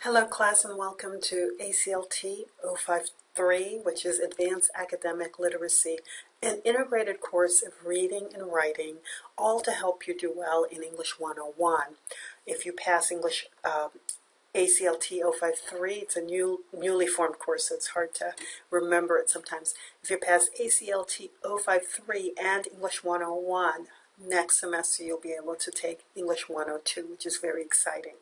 Hello class and welcome to aclt053, which is Advanced Academic Literacy, an integrated course of reading and writing, all to help you do well in English 101. If you pass English aclt053, it's a newly formed course, so it's hard to remember it sometimes. If you pass aclt053 and English 101, next semester you'll be able to take English 102, which is very exciting.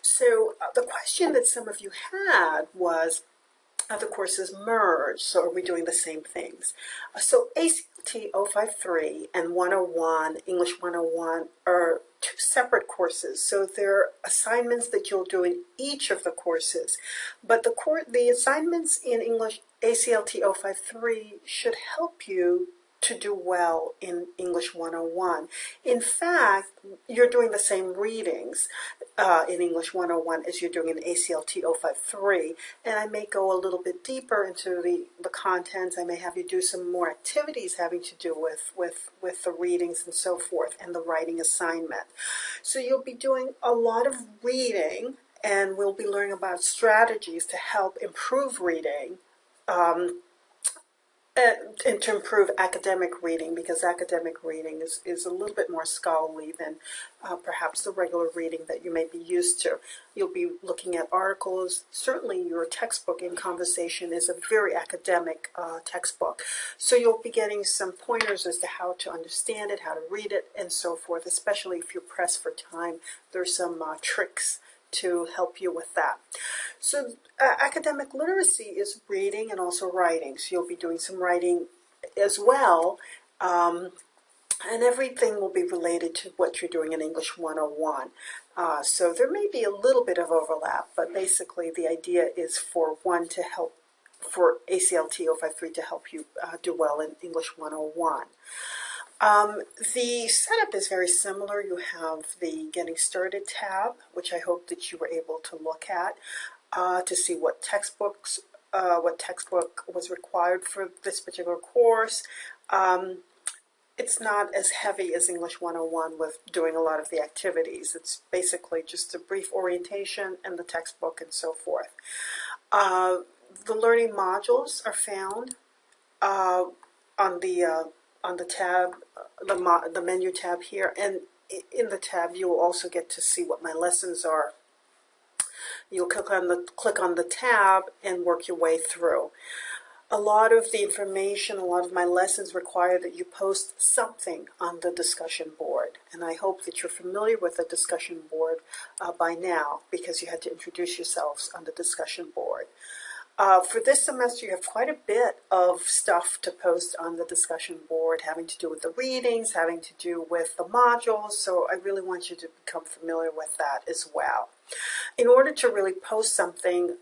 So the question that some of you had was, are the courses merged? So are we doing the same things? So aclt053 and 101, English 101, are two separate courses. So they're assignments that you'll do in each of the courses. But the assignments in English aclt053 should help you to do well in English 101. In fact, you're doing the same readings in English 101 as you're doing in aclt053, and I may go a little bit deeper into the contents. I may have you do some more activities having to do with the readings and so forth, and the writing assignment. So you'll be doing a lot of reading, and we'll be learning about strategies to help improve reading, and to improve academic reading, because academic reading is a little bit more scholarly than perhaps the regular reading that you may be used to. You'll be looking at articles. Certainly your textbook in conversation is a very academic textbook. So you'll be getting some pointers as to how to understand it, how to read it, and so forth, especially if you're pressed for time. There's some tricks to help you with that. So academic literacy is reading and also writing. So you'll be doing some writing as well, and everything will be related to what you're doing in English 101. So there may be a little bit of overlap, but basically the idea is for aclt053 to help you do well in English 101. The setup is very similar. You have the Getting Started tab, which I hope that you were able to look at to see what textbook was required for this particular course. It's not as heavy as English 101 with doing a lot of the activities. It's basically just a brief orientation and the textbook and so forth. The learning modules are found on the tab, the menu tab here, and in the tab you will also get to see what my lessons are. You'll click on the tab and work your way through. A lot of the information, a lot of my lessons require that you post something on the discussion board, and I hope that you're familiar with the discussion board by now, because you had to introduce yourselves on the discussion board. For this semester, you have quite a bit of stuff to post on the discussion board, having to do with the readings, having to do with the modules, so I really want you to become familiar with that as well. In order to really post something,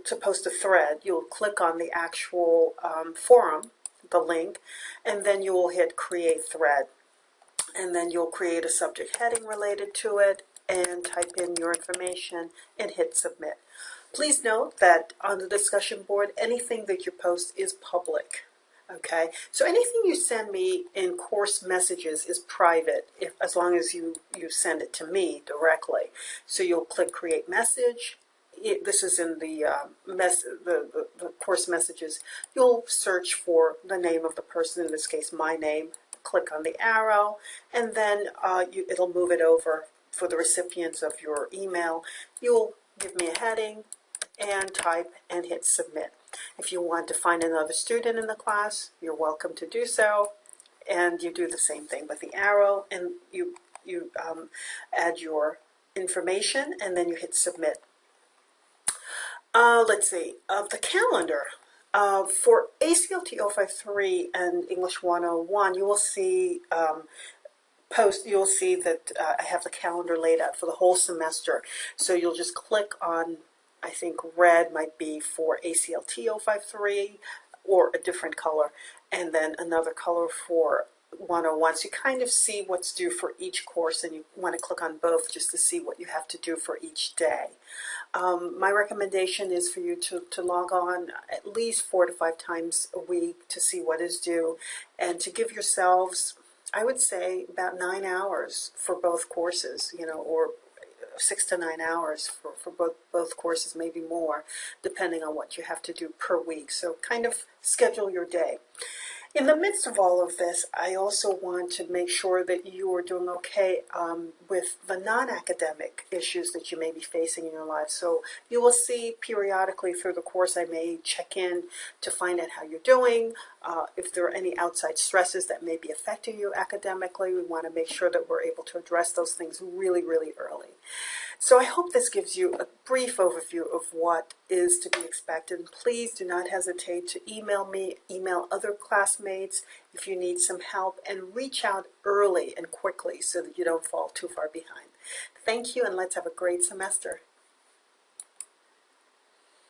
to post a thread, you'll click on the actual forum, the link, and then you will hit Create Thread. And then you'll create a subject heading related to it, and type in your information and hit Submit. Please note that on the discussion board, anything that you post is public. Okay, so anything you send me in course messages is private, as long as you send it to me directly. So you'll click Create Message. This is in the course messages. You'll search for the name of the person, in this case my name, click on the arrow, and then it'll move it over for the recipients of your email. You'll give me a heading and type and hit Submit. If you want to find another student in the class, you're welcome to do so, and you do the same thing with the arrow, and you add your information, and then you hit Submit. Let's see, the calendar. For aclt053 and English 101, you will see you'll see that I have the calendar laid out for the whole semester. So you'll just click on, I think red might be for aclt053, or a different color, and then another color for 101. So you kind of see what's due for each course, and you want to click on both just to see what you have to do for each day. My recommendation is for you to log on at least 4 to 5 times a week to see what is due, and to give yourselves, I would say, about 9 hours for both courses, or 6 to 9 hours for both courses, maybe more, depending on what you have to do per week. So kind of schedule your day. In the midst of all of this, I also want to make sure that you are doing okay with the non-academic issues that you may be facing in your life. So you will see periodically through the course I may check in to find out how you're doing. If there are any outside stresses that may be affecting you academically, we want to make sure that we're able to address those things really, really early. So I hope this gives you a brief overview of what is to be expected. And please do not hesitate to email me, email other classmates if you need some help, and reach out early and quickly so that you don't fall too far behind. Thank you, and let's have a great semester.